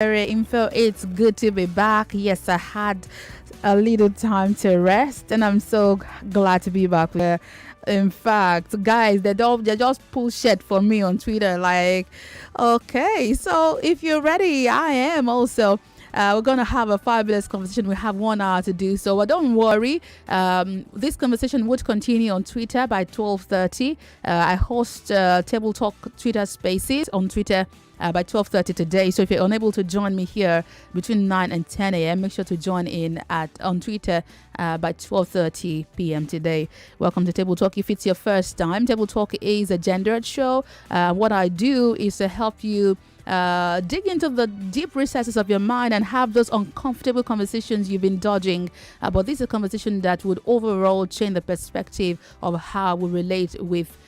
Info. It's good to be back. Yes, I had a little time to rest, and I'm so glad to be back. In fact, guys, they just pull shit for me on Twitter. Like, okay, so if you're ready, I am also. We're going to have a fabulous conversation. We have 1 hour to do so. But don't worry. This conversation would continue on Twitter by 12:30. I host Table Talk Twitter Spaces on Twitter by 12:30 today. So if you're unable to join me here between 9 and 10 a.m., make sure to join in on Twitter by 12:30 p.m. today. Welcome to Table Talk. If it's your first time, Table Talk is a gendered show. What I do is to help you dig into the deep recesses of your mind and have those uncomfortable conversations you've been dodging. But this is a conversation that would overall change the perspective of how we relate with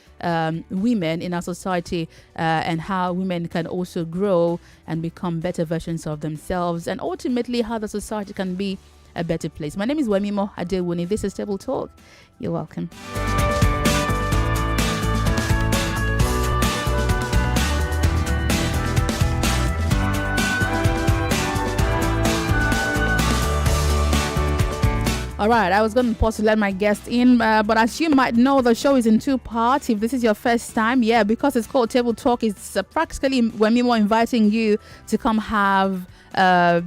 women in our society and how women can also grow and become better versions of themselves, and ultimately how the society can be a better place. My name is Wemimo Adewuni. This is Table Talk. You're welcome. All right, I was going to pause to let my guest in, but as you might know, the show is in 2 parts. If this is your first time, because it's called Table Talk, it's practically Wemimo inviting you to come have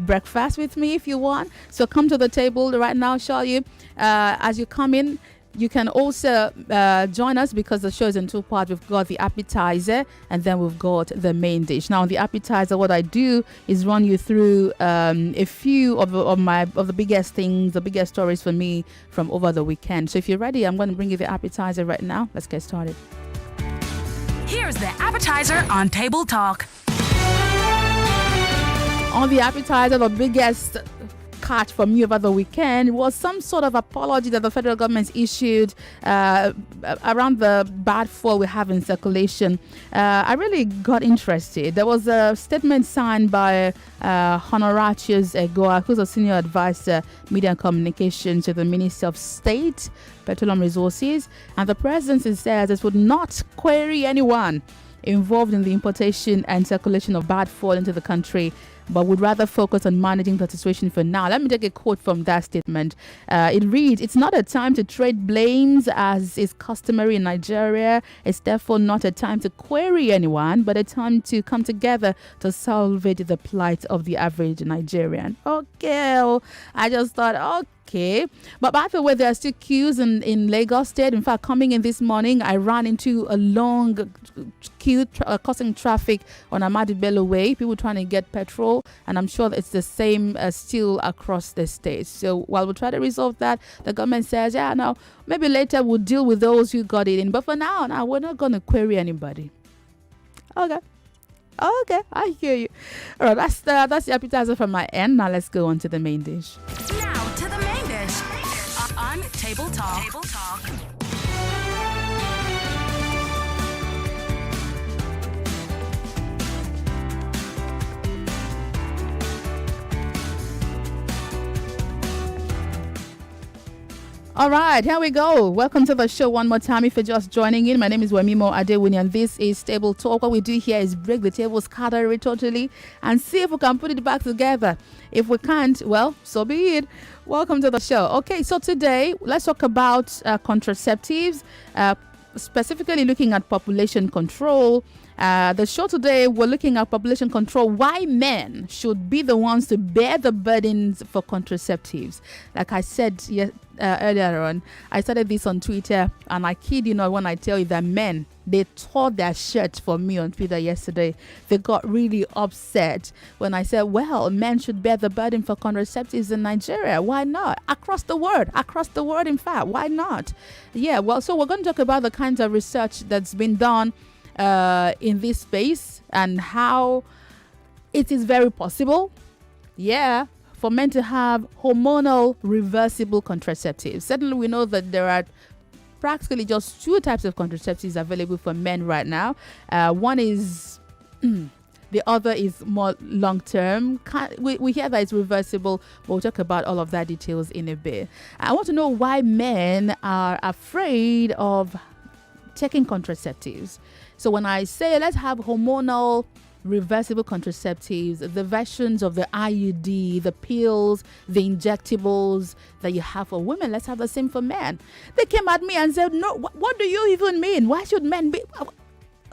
breakfast with me if you want. So come to the table right now, shall you? As you come in, you can also join us because the show is in 2 parts. We've got the appetizer and then we've got the main dish. Now, the appetizer, what I do is run you through a few of the biggest things, the biggest stories for me from over the weekend. So if you're ready, I'm going to bring you the appetizer right now. Let's get started. Here's the appetizer on Table Talk. On the appetizer, the biggest catch from you over the weekend was some sort of apology that the federal government issued around the bad fall we have in circulation. I really got interested. There was a statement signed by Honoratius Egoa, who's a senior advisor, media and communication to the Ministry of State, Petroleum Resources, and the presidency says it would not query anyone involved in the importation and circulation of bad fall into the country, but would rather focus on managing the situation for now. Let me take a quote from that statement. It reads, "It's not a time to trade blames as is customary in Nigeria. It's therefore not a time to query anyone, but a time to come together to salvage the plight of the average Nigerian." Okay, I just thought, okay. But by the way, there are still queues in Lagos State. In fact, coming in this morning, I ran into a long queue causing traffic on Ahmadu Bello Way, people trying to get petrol, and I'm sure it's the same still across the state. So while we try to resolve that, the government says, no, maybe later we'll deal with those who got it in. But for now, we're not going to query anybody. Okay, I hear you. All right, that's the appetizer from my end. Now let's go on to the main dish. Now to the main dish on Table Talk. All right, here we go. Welcome to the show one more time. If you're just joining in, my name is Wemimo Adewuni, and this is Table Talk. What we do here is break the table, scatter it totally, and see if we can put it back together. If we can't, well, so be it. Welcome to the show. Okay, so today, let's talk about contraceptives, specifically looking at population control. The show today, we're looking at population control, why men should be the ones to bear the burdens for contraceptives. Like I said earlier on, I started this on Twitter, and I kid you not when I tell you that men, they tore their shirt for me on Twitter yesterday. They got really upset when I said, well, men should bear the burden for contraceptives in Nigeria. Why not? Across the world, in fact, why not? Yeah, well, so we're going to talk about the kinds of research that's been done in this space and how it is very possible, for men to have hormonal reversible contraceptives. Certainly, we know that there are practically just 2 types of contraceptives available for men right now. One is the other is more long-term. We hear that it's reversible, but we'll talk about all of that details in a bit. I want to know why men are afraid of taking contraceptives. So when I say let's have hormonal reversible contraceptives, the versions of the IUD, the pills, the injectables that you have for women, let's have the same for men. They came at me and said, no, what do you even mean? Why should men be...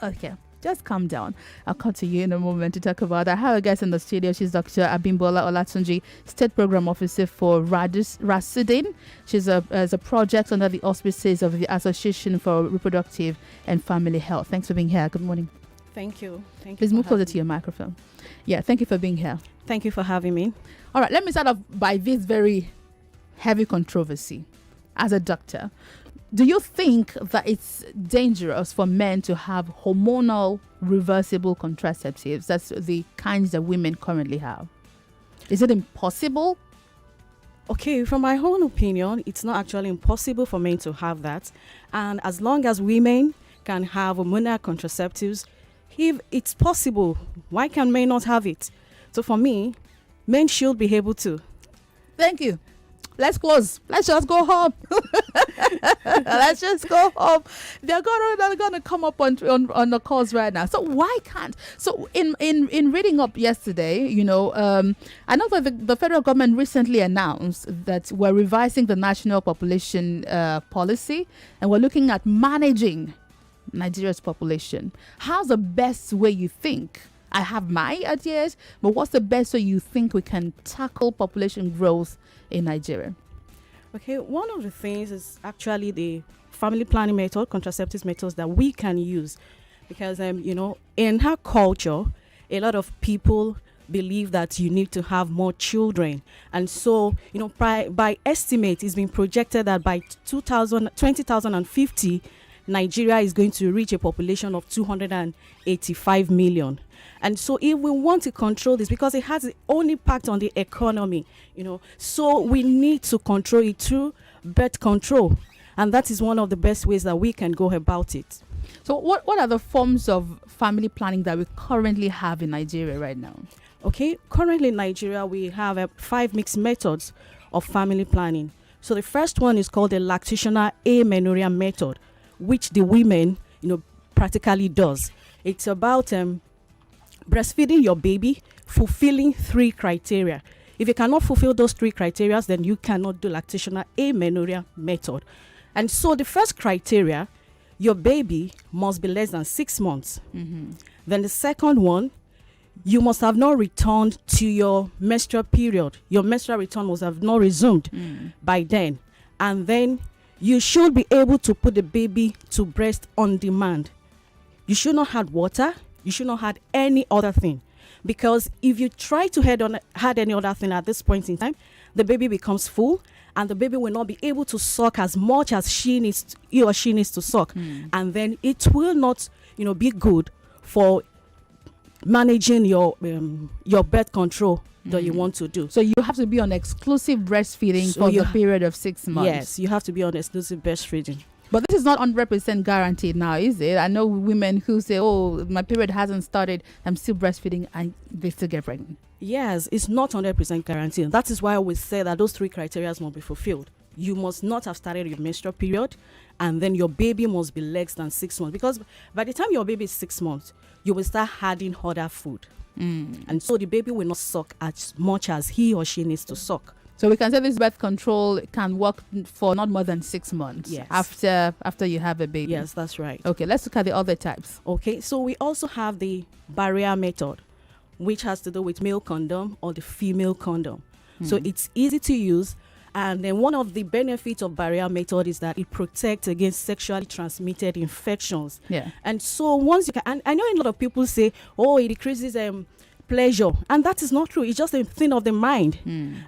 Okay, just calm down. I'll come to you in a moment to talk about that. I have a guest in the studio. She's Dr. Abimbola Olatunji, State Program Officer for Rasudin. She's a project under the auspices of the Association for Reproductive and Family Health. Thanks for being here. Good morning. Thank you. Thank you. Please move closer to your microphone. Yeah, thank you for being here. Thank you for having me. All right, let me start off by this very heavy controversy. As a doctor, do you think that it's dangerous for men to have hormonal reversible contraceptives? That's the kinds that women currently have. Is it impossible? Okay, from my own opinion, it's not actually impossible for men to have that. And as long as women can have hormonal contraceptives, if it's possible, why can men not have it? So for me, men should be able to. Thank you. Let's close. Let's just go home. Let's just go home. They're gonna come up on the calls right now. So why can't? So in reading up yesterday, I know that the federal government recently announced that we're revising the national population policy, and we're looking at managing Nigeria's population. How's the best way you think? I have my ideas, but what's the best way you think we can tackle population growth in Nigeria? Okay, one of the things is actually the family planning method, contraceptives methods that we can use. Because, in our culture, a lot of people believe that you need to have more children. And so, by estimate, it's been projected that by 2050, Nigeria is going to reach a population of 285 million. And so if we want to control this, because it has its own impact on the economy, so we need to control it through birth control. And that is one of the best ways that we can go about it. So what are the forms of family planning that we currently have in Nigeria right now? Okay, currently in Nigeria, we have 5 mixed methods of family planning. So the first one is called the Lactationar Amenorrhea method, which the women, practically does. It's about breastfeeding your baby, fulfilling 3 criteria. If you cannot fulfill those 3 criteria, then you cannot do Lactationar Amenorrhea method. And so the first criteria, your baby must be less than 6 months. Mm-hmm. Then the second one, you must have not returned to your menstrual period. Your menstrual return must have not resumed by then. And then you should be able to put the baby to breast on demand. You should not have water. You should not have any other thing. Because if you try to add any other thing at this point in time, the baby becomes full and the baby will not be able to suck as much as he or she needs to suck. And then it will not, be good for managing your birth control that you want to do. So you have to be on exclusive breastfeeding for the period of 6 months. Yes, you have to be on exclusive breastfeeding. But this is not 100% guaranteed now, is it? I know women who say, oh, my period hasn't started, I'm still breastfeeding, and they still get pregnant. Yes, it's not 100% guaranteed. That is why we say that those 3 criteria must be fulfilled. You must not have started your menstrual period, and then your baby must be less than 6 months. Because by the time your baby is 6 months, you will start adding other food. And so the baby will not suck as much as he or she needs to suck. So we can say this birth control can work for not more than 6 months. Yes. After you have a baby. Yes, that's right. Okay, let's look at the other types. Okay, so we also have the barrier method, which has to do with male condom or the female condom. So it's easy to use. And then one of the benefits of barrier method is that it protects against sexually transmitted infections. Yeah. And so once you can, and I know a lot of people say, oh, it decreases pleasure, and that is not true. It's just a thing of the mind.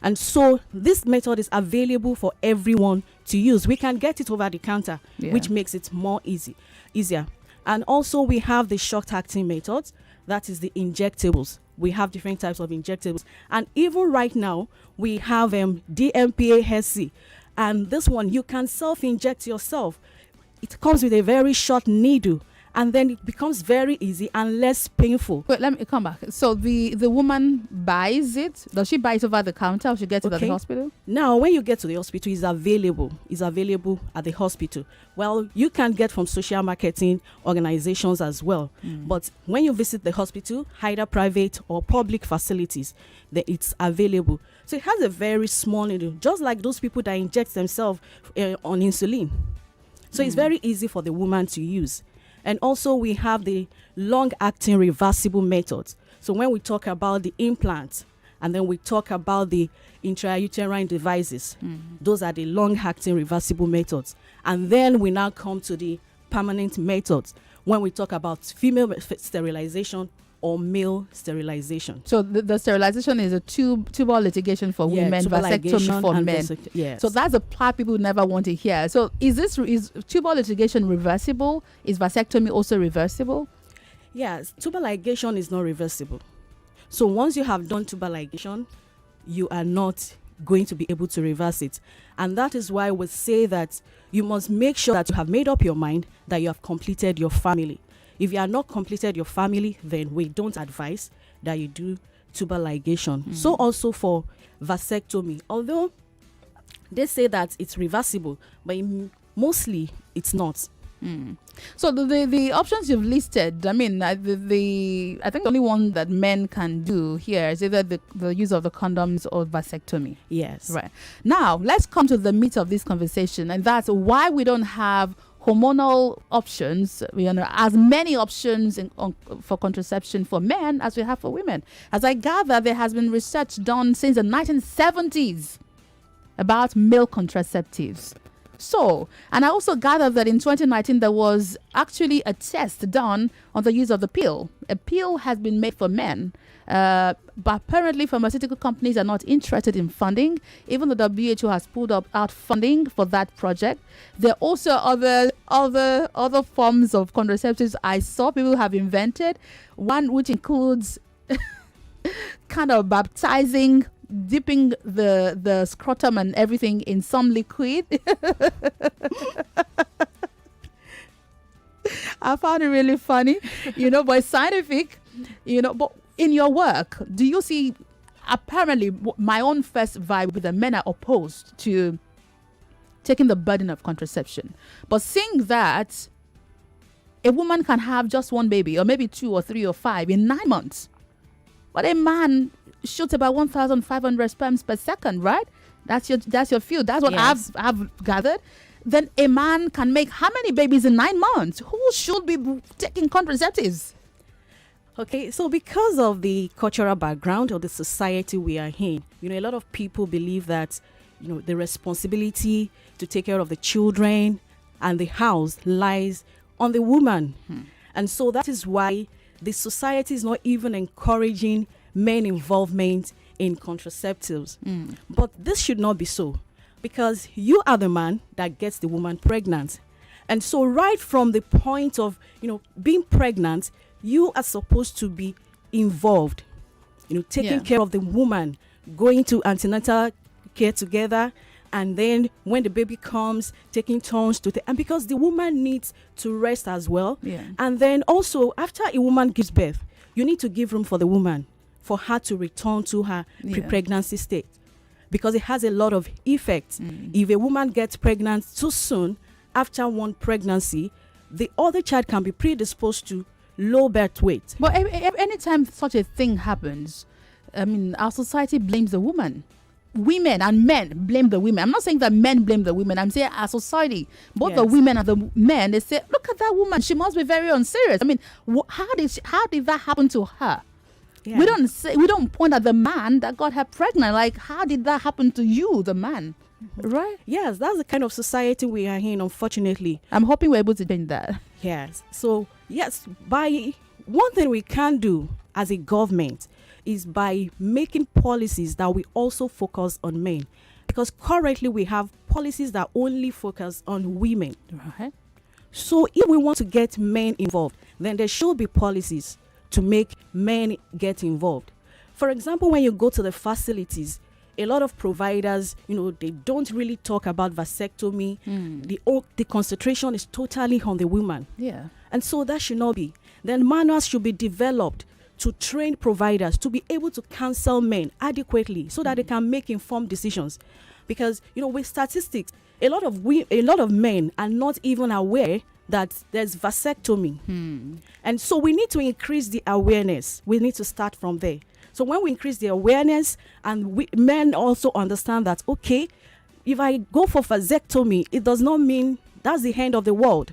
And so this method is available for everyone to use. We can get it over the counter, which makes it more easier. And also we have the short-acting methods, that is the injectables. We have different types of injectables, and even right now we have DMPA-HC, and this one you can self-inject yourself. It comes with a very short needle, and then it becomes very easy and less painful. Wait, let me come back. So the woman buys it. Does she buy it over the counter, or she gets it at the hospital? Now, when you get to the hospital, it's available. It's available at the hospital. Well, you can get from social marketing organizations as well. But when you visit the hospital, either private or public facilities, then it's available. So it has a very small needle, just like those people that inject themselves on insulin. So it's very easy for the woman to use. And also we have the long-acting reversible methods. So when we talk about the implants, and then we talk about the intrauterine devices, those are the long-acting reversible methods. And then we now come to the permanent methods when we talk about female sterilization or male sterilization. So the sterilization is a tubal litigation for women, vasectomy for men. Yes. So that's the part people never want to hear. So is tubal litigation reversible? Is vasectomy also reversible? Yes, tubal ligation is not reversible. So once you have done tubal ligation, you are not going to be able to reverse it. And that is why we say that you must make sure that you have made up your mind that you have completed your family. If you have not completed your family, then we don't advise that you do tubal ligation. So also for vasectomy, although they say that it's reversible, but mostly it's not. So the options you've listed, I mean, I think the only one that men can do here is either the use of the condoms or vasectomy. Yes. Right. Now, let's come to the meat of this conversation, and that's why we don't have hormonal options, as many options for contraception for men as we have for women. As I gather, there has been research done since the 1970s about male contraceptives. So, and I also gather that in 2019, there was actually a test done on the use of the pill. A pill has been made for men, but apparently pharmaceutical companies are not interested in funding. Even the WHO has pulled out funding for that project. There are also other forms of contraceptives I saw people have invented. One which includes kind of baptizing, dipping the scrotum and everything in some liquid. I found it really funny, but it's scientific, but in your work, do you see, apparently my own first vibe with the men are opposed to taking the burden of contraception, but seeing that a woman can have just one baby or maybe 2 or 3 or 5 in 9 months, but a man shoots about 1,500 sperms per second, right? That's your field. That's what Yes. I've gathered. Then a man can make how many babies in 9 months? Who should be taking contraceptives? Okay, so because of the cultural background of the society we are in, a lot of people believe that, the responsibility to take care of the children and the house lies on the woman. And so that is why the society is not even encouraging men involvement in contraceptives. But this should not be so, because you are the man that gets the woman pregnant. And so right from the point of, being pregnant, you are supposed to be involved, taking care of the woman, going to antenatal care together, and then when the baby comes, taking turns and because the woman needs to rest as well. And then also after a woman gives birth, you need to give room for the woman, for her to return to her pre-pregnancy state, because it has a lot of effects. If a woman gets pregnant too soon after one pregnancy, the other child can be predisposed to low birth weight. But anytime such a thing happens, I mean, our society blames the woman. Women and men blame the women. I'm not saying that men blame the women. I'm saying our society, both the women and the men, they say, look at that woman. She must be very unserious. I mean, how did that happen to her? Yeah. We don't point at the man that got her pregnant. Like, how did that happen to you, the man? Right? Yes, that's the kind of society we are in, unfortunately. I'm hoping we're able to change that. Yes. So, yes, one thing we can do as a government is by making policies that we also focus on men. Because currently we have policies that only focus on women. Right. So if we want to get men involved, then there should be policies to make men get involved. For example, when you go to the facilities, a lot of providers, they don't really talk about vasectomy. The concentration is totally on the woman. Yeah. And so that should not be. Then manuals should be developed to train providers to be able to counsel men adequately so that they can make informed decisions. Because, with statistics, a lot of men are not even aware that there's vasectomy. And so we need to increase the awareness. We need to start from there. So when we increase the awareness and men also understand that, okay, if I go for vasectomy, it does not mean that's the end of the world.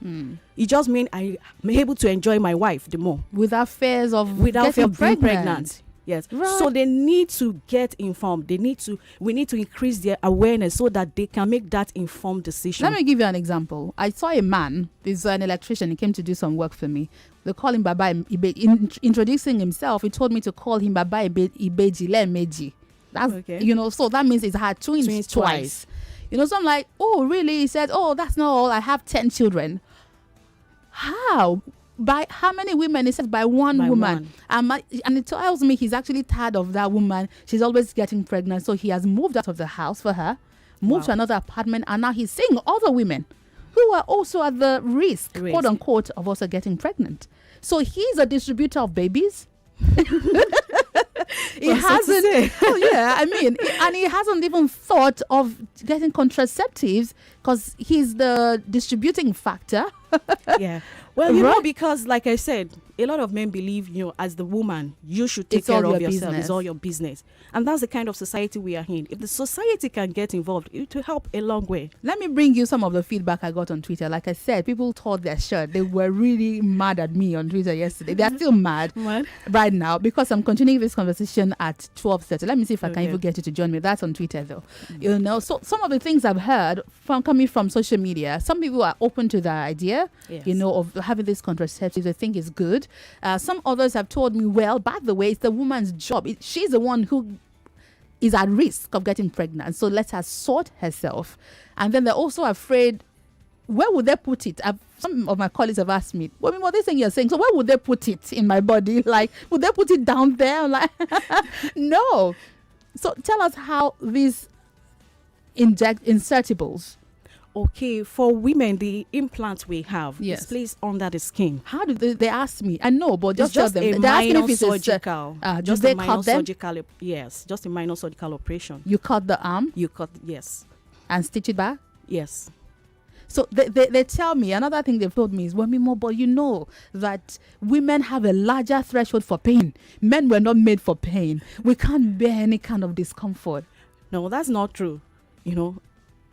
It just means I'm able to enjoy my wife the more. Without fears of Without fear getting of being pregnant. pregnant. Yes. Right. So they need to get informed. We need to increase their awareness so that they can make that informed decision. Let me give you an example. I saw a man, he's an electrician, he came to do some work for me. They call him Baba Ibe. Introducing himself, he told me to call him Baba Ibejile Meji. That's, Okay. So that means he's had twins twice. So I'm like, oh, really? He said, oh, that's not all. I have 10 children. How? By how many women? He said by one woman. And it tells me he's actually tired of that woman. She's always getting pregnant. So he has moved out of the house for her, moved to another apartment, and now he's seeing other women who are also at the risk, quote unquote, of also getting pregnant. So he's a distributor of babies. He hasn't. And he hasn't even thought of getting contraceptives because he's the distributing factor. Yeah. Well, because like I said, a lot of men believe, as the woman, you should take care of yourself. It's all your business. And that's the kind of society we are in. If the society can get involved, it will help a long way. Let me bring you some of the feedback I got on Twitter. Like I said, people tore their shirt. They were really mad at me on Twitter yesterday. They are still mad right now because I'm continuing this conversation at 12:30. Let me see if I can even get you to join me. That's on Twitter though. So some of the things I've heard coming from social media, some people are open to the idea, of having this contraceptive. They think is good. Some others have told me, well, by the way, it's the woman's job. She's the one who is at risk of getting pregnant. So let her sort herself. And then they're also afraid, where would they put it? Some of my colleagues have asked me, well, what this thing you're saying, so where would they put it in my body? Like, would they put it down there? I'm like, no. So tell us how these insertables. Okay, for women, the implants we have is placed under the skin. How do they ask me? I know, but just tell them. A minor surgical. Just they cut them? Yes, just a minor surgical operation. You cut the arm? Yes. And stitch it back? Yes. So they tell me, another thing they've told me is, Wemimo, but you know that women have a larger threshold for pain. Men were not made for pain. We can't bear any kind of discomfort. No, that's not true.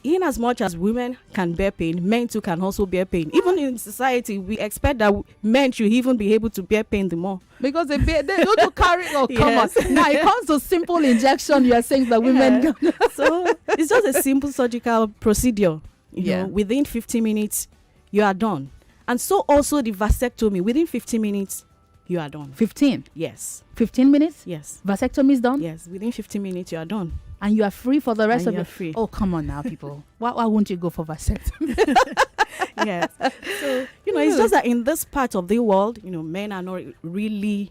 In as much as women can bear pain, men too can also bear pain. Even in society, we expect that men should even be able to bear pain the more. Because they don't to carry. Oh, come on. Now it comes to simple injection. You are saying that women. So it's just a simple surgical procedure. Within 15 minutes, you are done. And so also the vasectomy. Within 15 minutes, you are done. 15? Yes. 15 minutes? Yes. Vasectomy is done? Yes. Within 15 minutes, you are done. And you are free for the rest of your free. Oh, come on now, people. Why won't you go for vasectomy? Yes. So, it's just that in this part of the world, men are not really,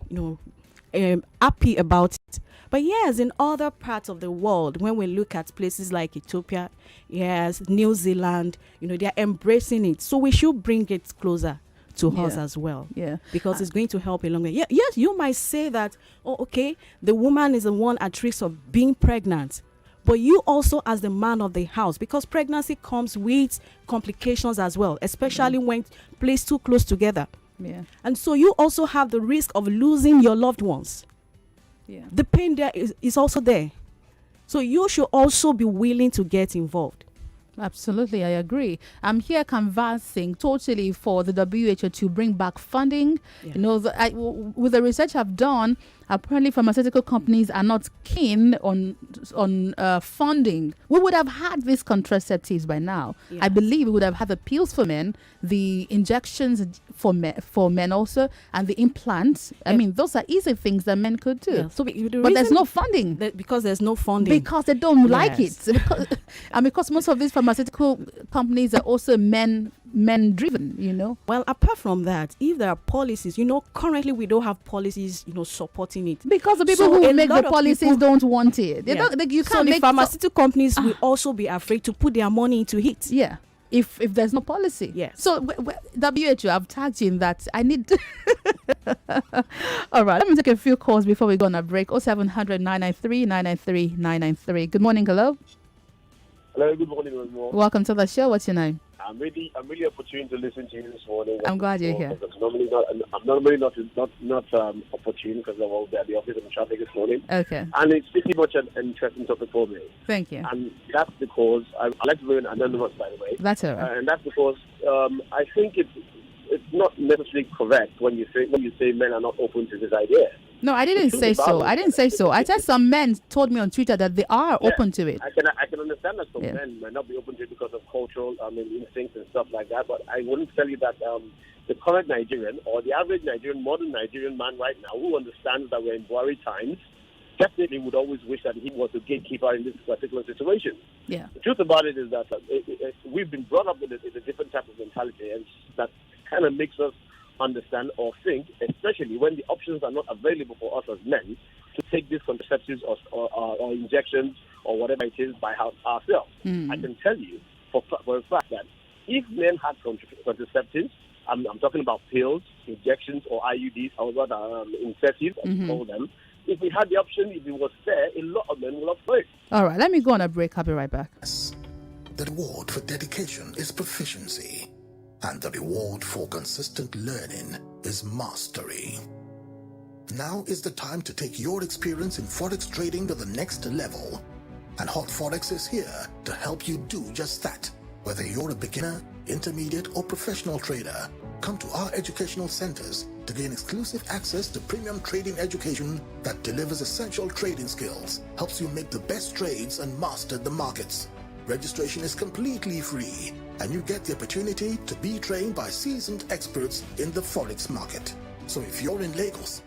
happy about it. But yes, in other parts of the world, when we look at places like Ethiopia, New Zealand, they are embracing it. So we should bring it closer to us as well. Yeah. Because it's going to help a long way. Yes, you might say that, the woman is the one at risk of being pregnant. But you also as the man of the house, because pregnancy comes with complications as well, especially when placed too close together. Yeah. And so you also have the risk of losing your loved ones. Yeah. The pain there is also there. So you should also be willing to get involved. Absolutely, I agree. I'm here canvassing totally for the WHO to bring back funding. Yeah. With the research I've done, apparently pharmaceutical companies are not keen on funding. We would have had these contraceptives by now. Yes. I believe we would have had the pills for men, the injections for men also, and the implants. I mean, those are easy things that men could do. Yeah. So, but there's no funding. Because there's no funding. Because they don't like it. Because most of these pharmaceutical companies are also men men driven, Well, apart from that, if there are policies, currently we don't have policies, supporting it. because the people So who a make lot the of policies people- don't want it. They Yeah. don't. You So can't the make pharmaceutical companies will also be afraid to put their money into it. Yeah. If there's no policy. Yes. So WHO, I've tagged you in that. I need. All right. Let me take a few calls before we go on a break. 0700 993 993 993. Good morning. Hello. Hello, good morning, Wemimo. Welcome to the show. What's your name? I'm really opportune to listen to you this morning. I'm glad you're here. I'm normally not opportune because I was at the office and traffic this morning. Okay. And it's pretty much an interesting topic for me. Thank you. And that's because I like to remain anonymous, by the way. That's all right. And that's because I think it's not necessarily correct when you say men are not open to this idea. No, I didn't say so. I didn't say so. I said some men told me on Twitter that they are open to it. I can understand that some men might not be open to it because of cultural instincts and stuff like that, but I wouldn't tell you that the current Nigerian or the average Nigerian, modern Nigerian man right now who understands that we're in worry times definitely would always wish that he was a gatekeeper in this particular situation. Yeah. The truth about it is that we've been brought up with a different type of mentality, and that kind of makes us understand or think, especially when the options are not available for us as men to take these contraceptives or injections or whatever it is by ourselves. I can tell you for a fact that if men had contraceptives, I'm talking about pills, injections, or IUDs, or rather incentives, as we call them. If we had the option, if it was there, a lot of men will have played. All right, let me go on a break. I'll be right back. The reward for dedication is proficiency, and the reward for consistent learning is mastery. Now is the time to take your experience in Forex trading to the next level. And Hot Forex is here to help you do just that. Whether you're a beginner, intermediate, or professional trader, come to our educational centers to gain exclusive access to premium trading education that delivers essential trading skills, helps you make the best trades, and master the markets. Registration is completely free, and you get the opportunity to be trained by seasoned experts in the Forex market. So if you're in Lagos,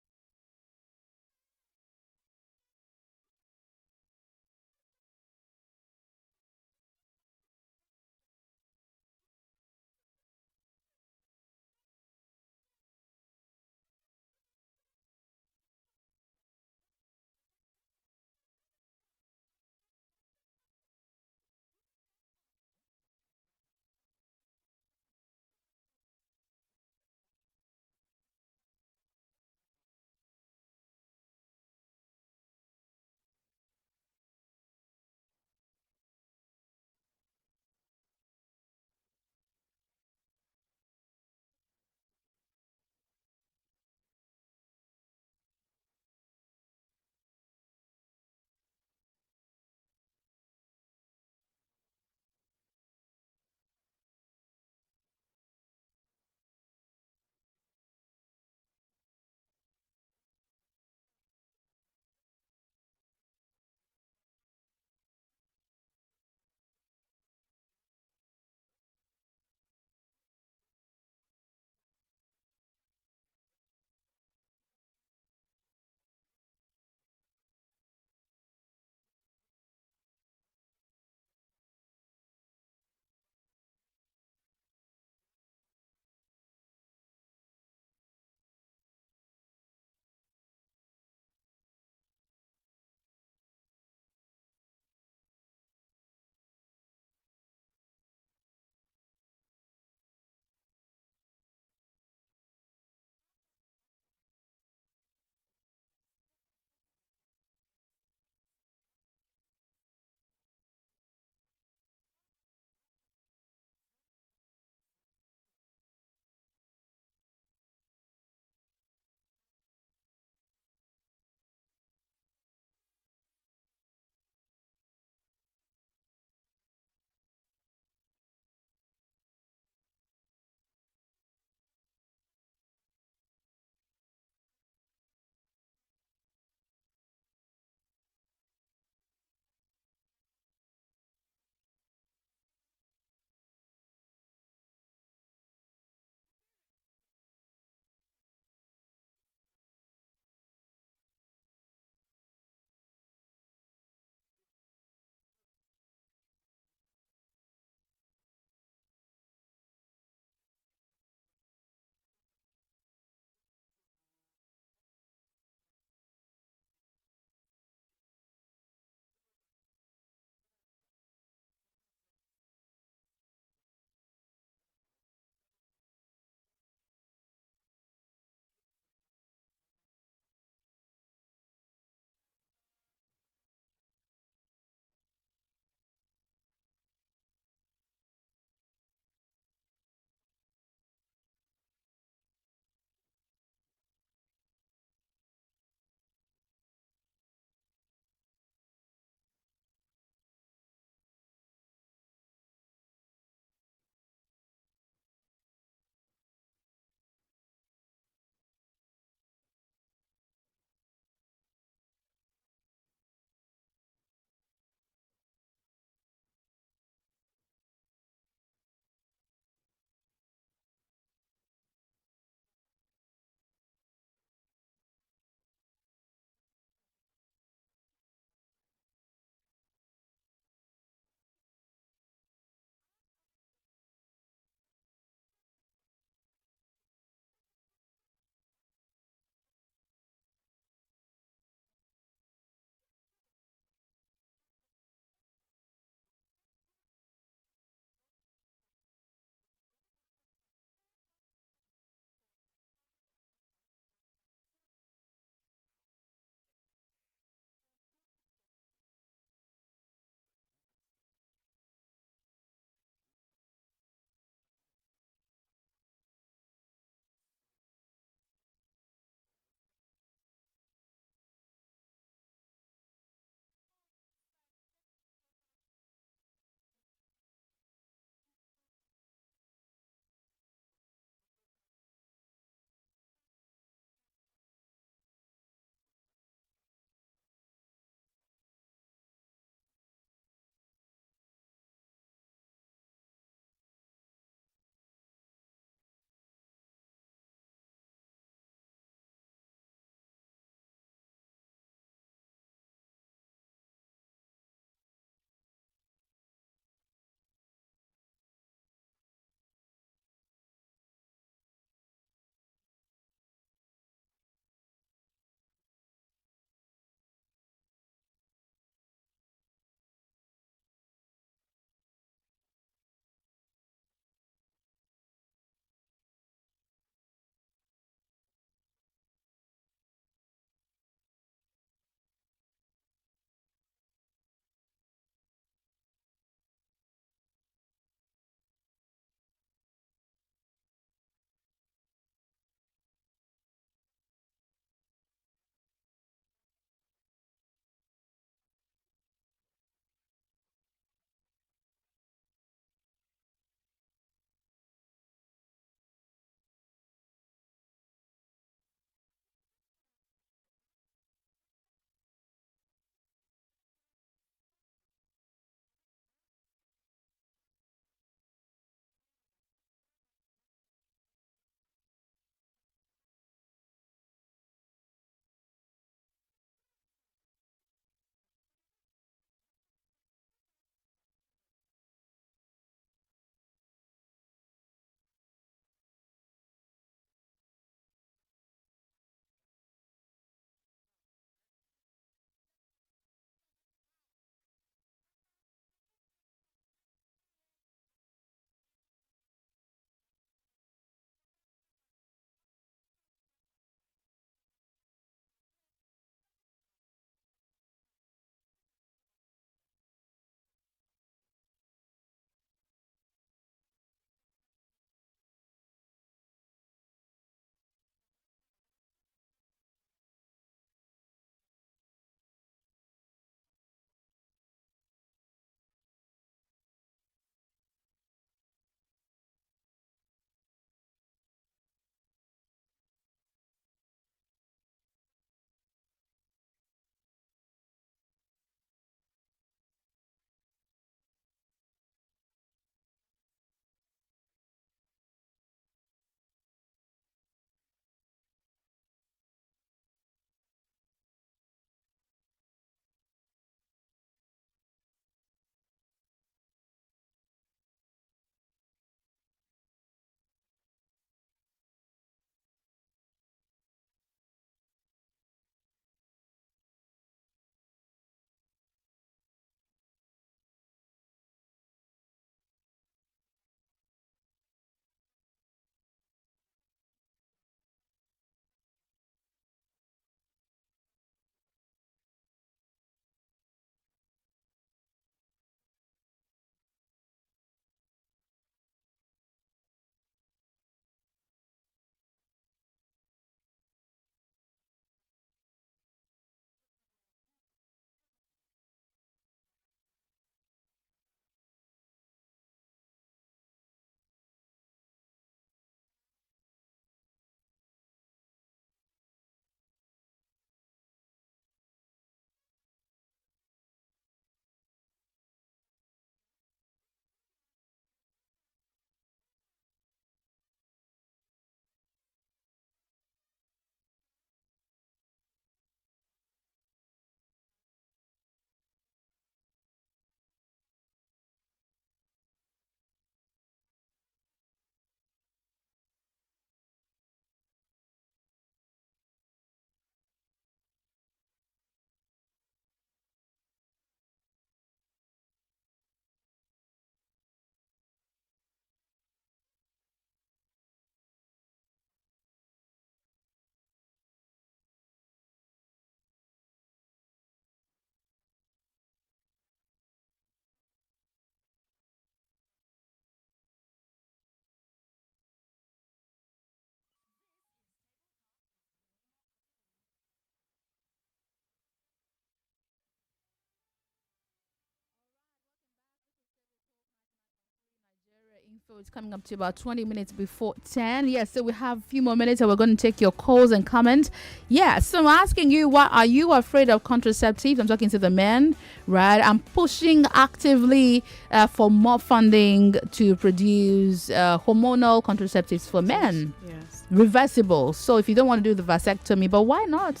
So it's coming up to about 20 minutes before 10. Yes, so we have a few more minutes and we're going to take your calls and comments. Yeah, so I'm asking you, what are you afraid of contraceptives? I'm talking to the men, right? I'm pushing actively for more funding to produce hormonal contraceptives for men. Yes. Reversible. So if you don't want to do the vasectomy, but why not?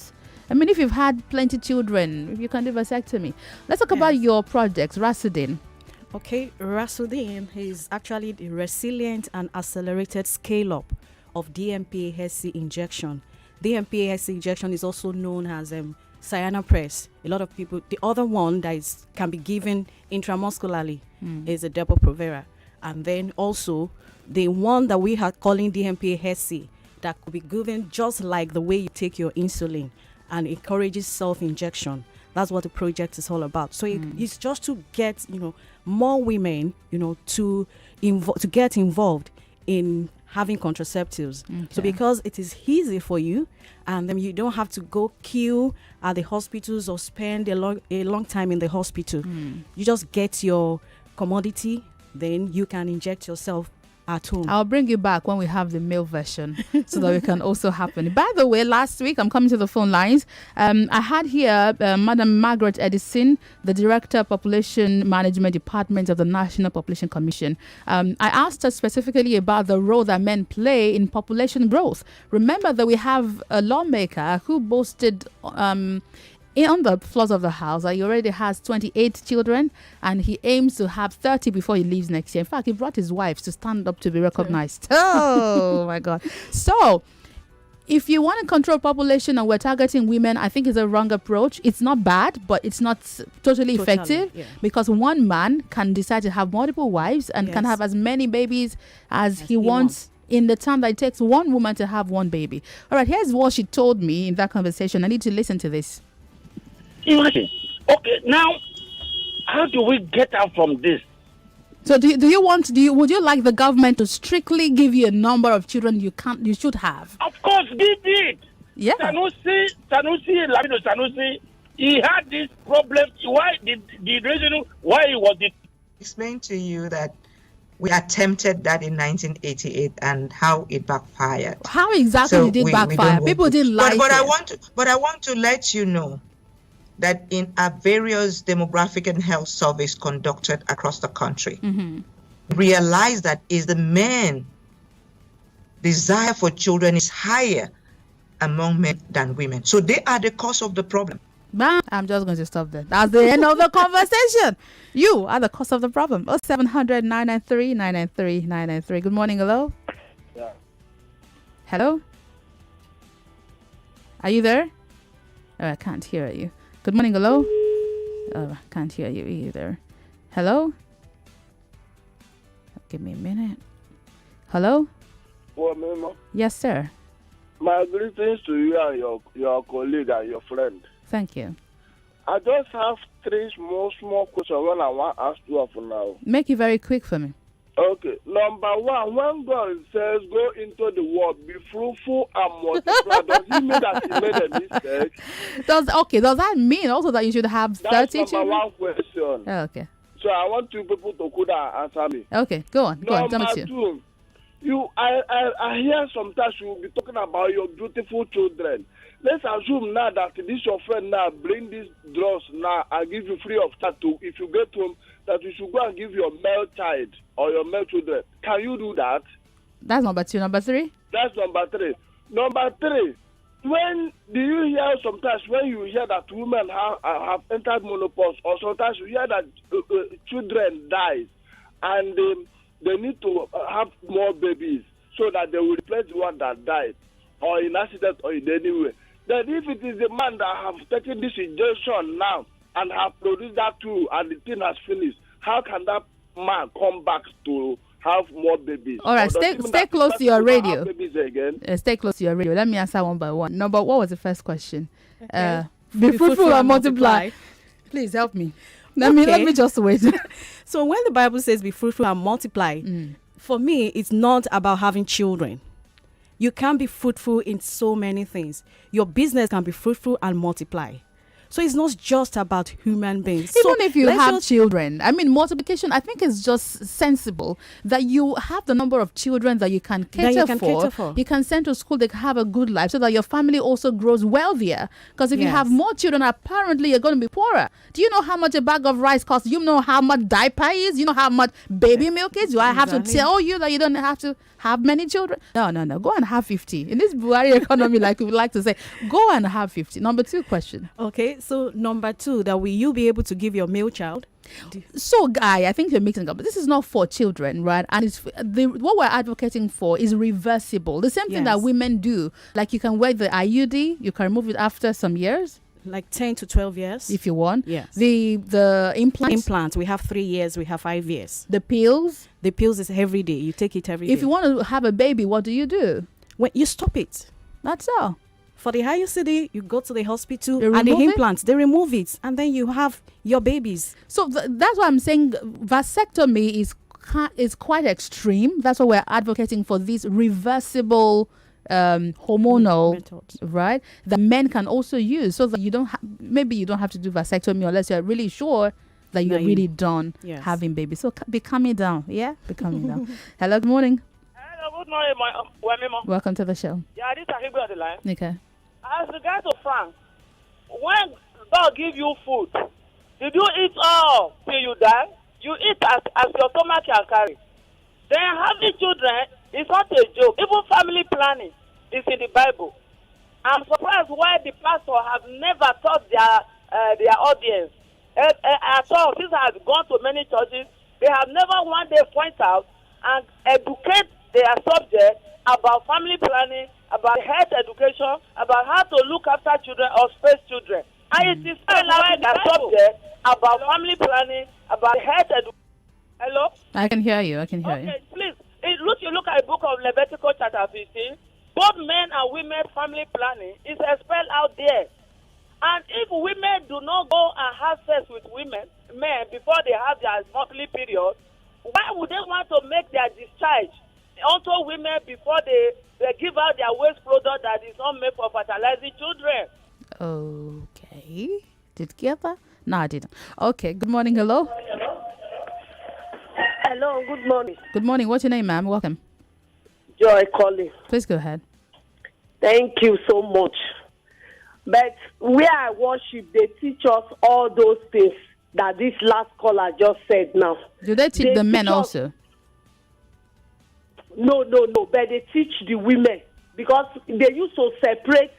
I mean, if you've had plenty children, if you can do vasectomy. Let's talk about your project, Rasidin. Okay, Rasidin is actually the resilient and accelerated scale-up of DMPA-HC injection. DMPA-HC injection is also known as Cyanopres. A lot of people, the other one that can be given intramuscularly is a Depo-Provera. And then also the one that we are calling DMPA-HC that could be given just like the way you take your insulin and encourages self-injection. That's what the project is all about. So it's just to get, more women, to get involved in having contraceptives. Okay. So because it is easy for you, and then you don't have to go queue at the hospitals or spend a long time in the hospital. You just get your commodity, then you can inject yourself at home. I'll bring you back when we have the male version so that we can also happen. By the way, last week, I'm coming to the phone lines. I had here Madam Margaret Edison, the Director of Population Management Department of the National Population Commission. I asked her specifically about the role that men play in population growth. Remember that we have a lawmaker who boasted on the floors of the house that he already has 28 children and he aims to have 30 before he leaves next year. In fact, he brought his wife to stand up to be recognized. Oh my God. So if you want to control population and we're targeting women, I think it's a wrong approach. It's not bad, but it's not totally effective because one man can decide to have multiple wives and can have as many babies as he wants in the time that it takes one woman to have one baby. All right, here's what she told me in that conversation. I need to listen to this. Imagine. Okay, now, how do we get out from this? So would you like the government to strictly give you a number of children you should have? Of course, give it. Yeah. Sanusi, he had this problem. Why the reason why he was explain to you that we attempted that in 1988 and how it backfired. How exactly did it backfire? People didn't like it. But I want to let you know that in our various demographic and health surveys conducted across the country, realize that is the men desire for children is higher among men than women. So they are the cause of the problem. I'm just going to stop there. That's the end of the conversation. You are the cause of the problem. 0700 993 993 993. Good morning. Hello. Yeah. Hello. Are you there? Oh, I can't hear you. Good morning. Hello. Oh, I can't hear you either. Hello. Give me a minute. Hello. Wemimo. Yes, sir. My greetings to you and your colleague and your friend. Thank you. I just have three small questions when I want to ask you of now. Make it very quick for me. Okay. Number one, when God says go into the world, be fruitful and multiply, does he mean that he made a mistake? Does that mean also that you should have 30 children? That's number one question. Oh, okay. So I want you people to could answer me. Okay, go on. Number two, I hear sometimes you will be talking about your beautiful children. Let's assume now that this your friend now bring these drugs now and give you free of charge to, if you get home, that you should go and give your male child or your male children. Can you do that? That's number two. Number three? That's number three. Number three, when do you hear sometimes when you hear that women have entered menopause, or sometimes you hear that children die and they need to have more babies so that they will replace the one that died or in accident or in any way. Then if it is the man that have taken this injection now and have produced that too and the thing has finished, how can that man come back to have more babies? All right, stay close to your radio. Babies again? Stay close to your radio. Let me answer one by one. Number, what was the first question? Okay. Be fruitful and multiply. Please help me. Let me just wait. So when the Bible says be fruitful and multiply, for me, it's not about having children. You can be fruitful in so many things. Your business can be fruitful and multiply. So it's not just about human beings. Even So if you let's have just- children, I mean, multiplication, I think is just sensible that you have the number of children that you can cater, for. You can send to school, they can have a good life so that your family also grows wealthier. Because if you have more children, apparently you're going to be poorer. Do you know how much a bag of rice costs? You know how much diaper is? You know how much baby milk is? Do I have to tell you that you don't have to have many children? No. Go and have 50. In this Buhari economy, like we would like to say, go and have 50. Number 2 question. Okay, so number 2, that will you be able to give your male child? So, Guy, I think you're mixing up. But this is not for children, right? And it's what we're advocating for is reversible. The same thing that women do. Like you can wear the IUD, you can remove it after some years. Like 10 to 12 years. If you want. Yes. The implants, we have 3 years, we have 5 years. The pills. The pills is every day. You take it every day. If you want to have a baby, what do? When you stop it. That's all. For the IUCD, you go to the hospital They and the remove it? implants, they remove it, and then you have your babies. So that's why I'm saying vasectomy is quite extreme. That's why we're advocating for these reversible hormonal methods, right? That men can also use, so that you don't have to do vasectomy unless you're really sure that you're really done having babies. So be calming down, be calming down. Hello, good morning. Hello, good morning, Wemimo. Welcome to the show. Yeah, this is Ahibu on the line. Okay. As regards to France, when God give you food, did you eat all till you die? You eat as your stomach can carry. Then having children is not a joke. Even family planning is in the Bible. I'm surprised why the pastor have never taught their audience at all. Since I have gone to many churches, they have never one day point out and educate their subject about family planning, about health education, about how to look after children or space children. And it is allowing their subject about family planning, about health education. Hello? I can hear you. Okay, please. You look at the book of Leviticus chapter 15. Both men and women family planning is expelled out there. And if women do not go and have sex with men before they have their monthly period, why would they want to make their discharge onto women before they give out their waste product that is not made for fertilizing children? Okay. Did you get that? No, I didn't. Okay. Good morning. Hello. Hello. Good morning. Good morning. What's your name, ma'am? Welcome. Joy calling. Please go ahead. Thank you so much. But where I worship, they teach us all those things that this last caller just said now. Do they teach the men also? No. But they teach the women because they used to separate.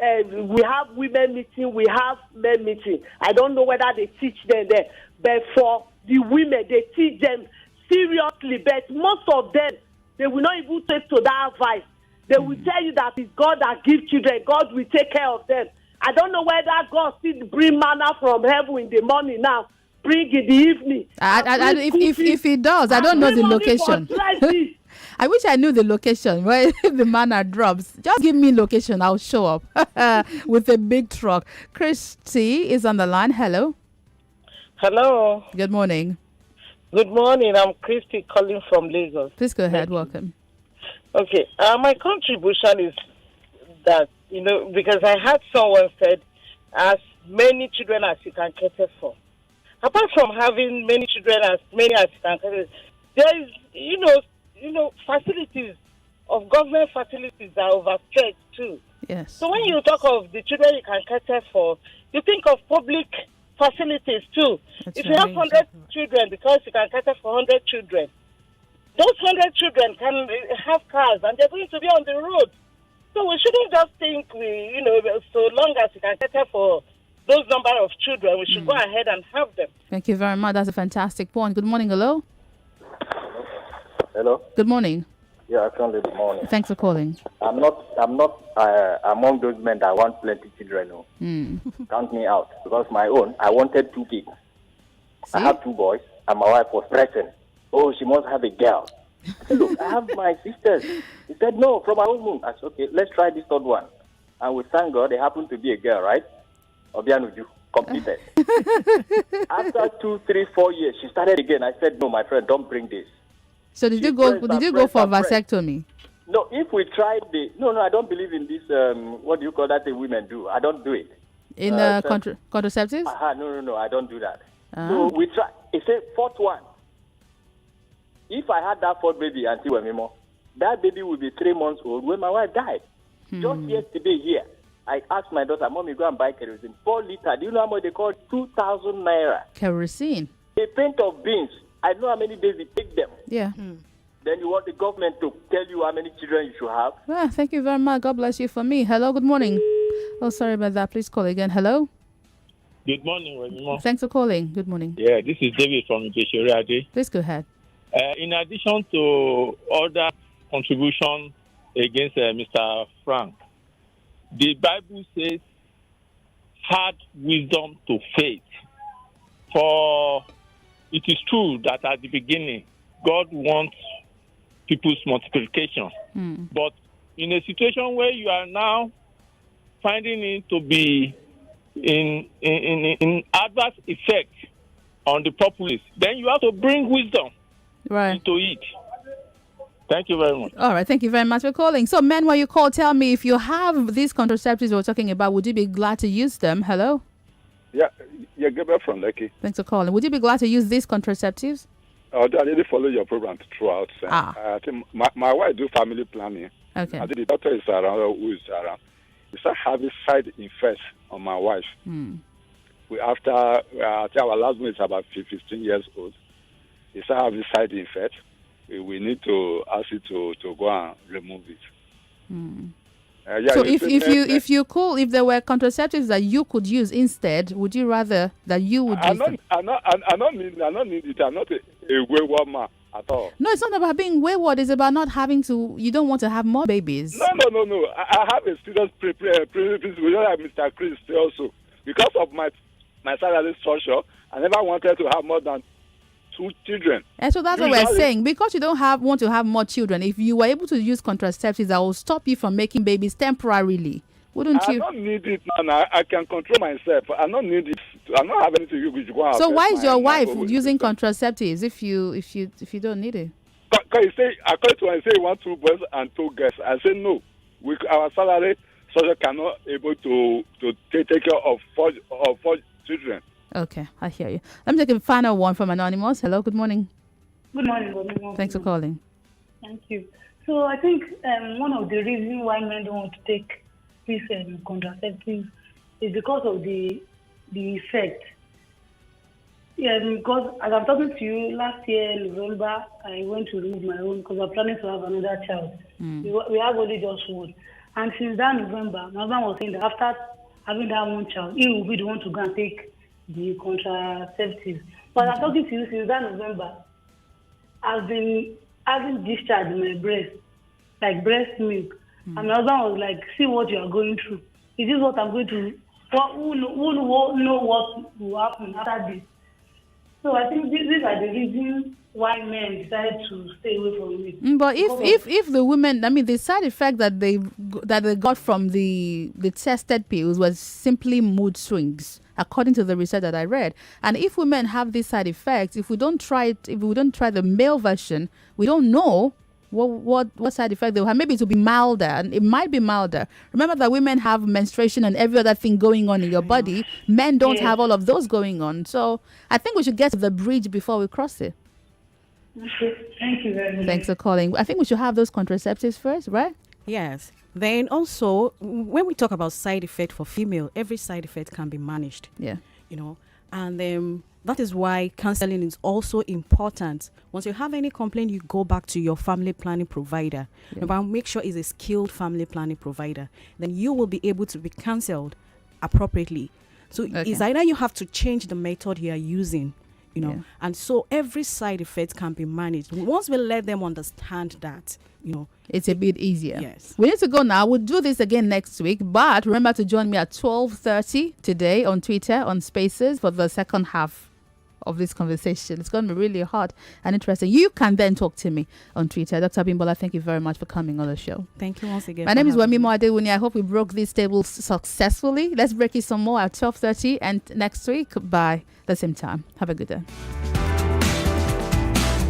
We have women meeting, we have men meeting. I don't know whether they teach them there. But for the women, they teach them seriously. But most of them, they will not even take to that advice. They will tell you that it's God that gives children. God will take care of them. I don't know whether God still bring manna from heaven in the morning now, bring in the evening. If he does, I don't know the location. I wish I knew the location where the manna drops. Just give me location. I'll show up with a big truck. Christy is on the line. Hello. Hello. Good morning. Good morning. I'm Christy calling from Lagos. Please go ahead. Welcome. Okay. My contribution is that, because I had someone said, as many children as you can cater for. Apart from having many children, as many as you can cater, there is, facilities of government facilities are overstretched too. Yes. So when you talk of the children you can cater for, you think of public facilities too. If you have 100 children, because you can cater for 100 children, those 100 children can have cars and they're going to be on the road. So we shouldn't just think so long as you can cater for those number of children, we should go ahead and have them. Thank you very much. That's a fantastic point. Good morning. Hello. Hello. Good morning. Yeah, good morning. Thanks for calling. I'm not among those men that want plenty children. No. Count me out, because my own, I wanted 2 kids. I have 2 boys, and my wife was pregnant. Oh, she must have a girl. I said, look, I have my sisters. He said, no, from our own womb. I said, okay, let's try this 3rd one. And we thank God, it happened to be a girl, right? Obianuju completed. After 2, 3, 4 years, she started again. I said, no, my friend, don't bring this. So did you go for vasectomy? No, if we tried no, I don't believe in this, what do you call that thing women do? I don't do it. in contraceptives? No, I don't do that. So we try. It's a fourth one. If I had that fourth baby until Wemimo, that baby will be 3 months old when my wife died. Just yesterday here, I asked my daughter, Mommy, go and buy kerosene. 4 liters. Do you know how much they call 2,000 naira? Kerosene. A pint of beans. I know how many days it take them. Yeah. Then you want the government to tell you how many children you should have? Well, thank you very much. God bless you for me. Hello, good morning. Oh, sorry about that. Please call again. Hello? Good morning, Wemimo. Thanks for calling. Good morning. Yeah, this is David from Amenorrhea. Please go ahead. In addition to other contributions against Mr. Frank, the Bible says, add wisdom to faith. For it is true that at the beginning, God wants people's multiplication. But in a situation where you are now finding it to be in adverse effect on the populace, then you have to bring wisdom into it. Thank you very much. All right, thank you very much for calling. So, men, when you call, tell me if you have these contraceptives we're talking about, would you be glad to use them? Hello? Yeah, Gabriel from Lekki. Thanks for calling. Would you be glad to use these contraceptives? I didn't follow your program throughout. I think my wife do family planning. Okay. I think the doctor is around, who is around. We start having side effects on my wife. After, I think our last one is about 15 years old. We start having side effects. We need to ask you to go and remove it. So if there were contraceptives that you could use instead, would you rather that you would use them? I don't need it. I'm not a wayward man at all. No, it's not about being wayward. It's about not having to. You don't want to have more babies. No. I have a serious principle, like Mr. Chris also. Because of my salary structure, I never wanted to have more than 2 children. And so that's what we're saying. Because you don't want to have more children, if you were able to use contraceptives, that will stop you from making babies temporarily. Wouldn't you? I don't need it now. I can control myself. I don't need it. I don't have anything to do with. So why is your wife using contraceptives if you don't need it? Because you say, according to what I say, you want 2 boys and 2 girls. I say no. Our salary structure cannot able to take care of 4 children. Okay, I hear you. Let me take a final one from Anonymous. Hello, good morning. Good morning. Thanks for calling. Thank you. So I think one of the reasons why men don't want to take these contraceptives is because of the effect. Yeah, because as I'm talking to you, last year in November, I went to remove my own because I'm planning to have another child. We have only just one. And since that November, my husband was saying that after having that one child, he will be the one to go and take the contraceptives. But I'm talking to you since that November, I've been having discharge in my breast, like breast milk. And my husband was like, see what you are going through. Is this what I'm going to, who know what will happen after this? So I think these are the reasons why men decided to stay away from it. But if the women, I mean, the side effect that they got from the tested pills was simply mood swings, according to the research that I read. And if women have these side effects, if we don't try the male version, we don't know what side effect they will have. Maybe it will be milder, and it might be milder. Remember that women have menstruation and every other thing going on in your body. Men don't have all of those going on. So I think we should get to the bridge before we cross it. Okay. Thank you very much. Thanks for calling. I think we should have those contraceptives first, right? Yes. Then also, when we talk about side effect for female, every side effect can be managed. Yeah. And that is why counseling is also important. Once you have any complaint, you go back to your family planning provider. Yeah. Make sure it's a skilled family planning provider. Then you will be able to be counseled appropriately. So it's either you have to change the method you are using, and so every side effect can be managed. Once we let them understand that, it's a bit easier. Yes. We need to go now. We'll do this again next week, but remember to join me at 12:30 today on Twitter, on Spaces, for the second half of this conversation. It's going to be really hot and interesting. You can then talk to me on Twitter. Dr. Bimbola, thank you very much for coming on the show. Thank you once again. My name is Wemimo Adewuni. I hope we broke these tables successfully. Let's break it some more at 12:30 and next week by the same time. Have a good day.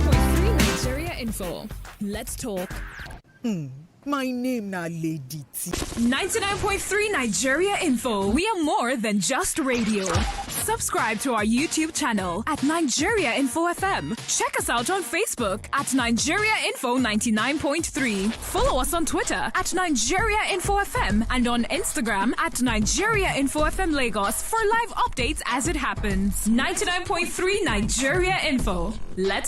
Point 3 Nigeria Info. Let's talk. My name na Lady T. 99.3 Nigeria Info. We are more than just radio. Subscribe to our YouTube channel at Nigeria Info FM. Check us out on Facebook at Nigeria Info 99.3. Follow us on Twitter at Nigeria Info FM and on Instagram at Nigeria Info FM Lagos for live updates as it happens. 99.3 Nigeria Info. Let's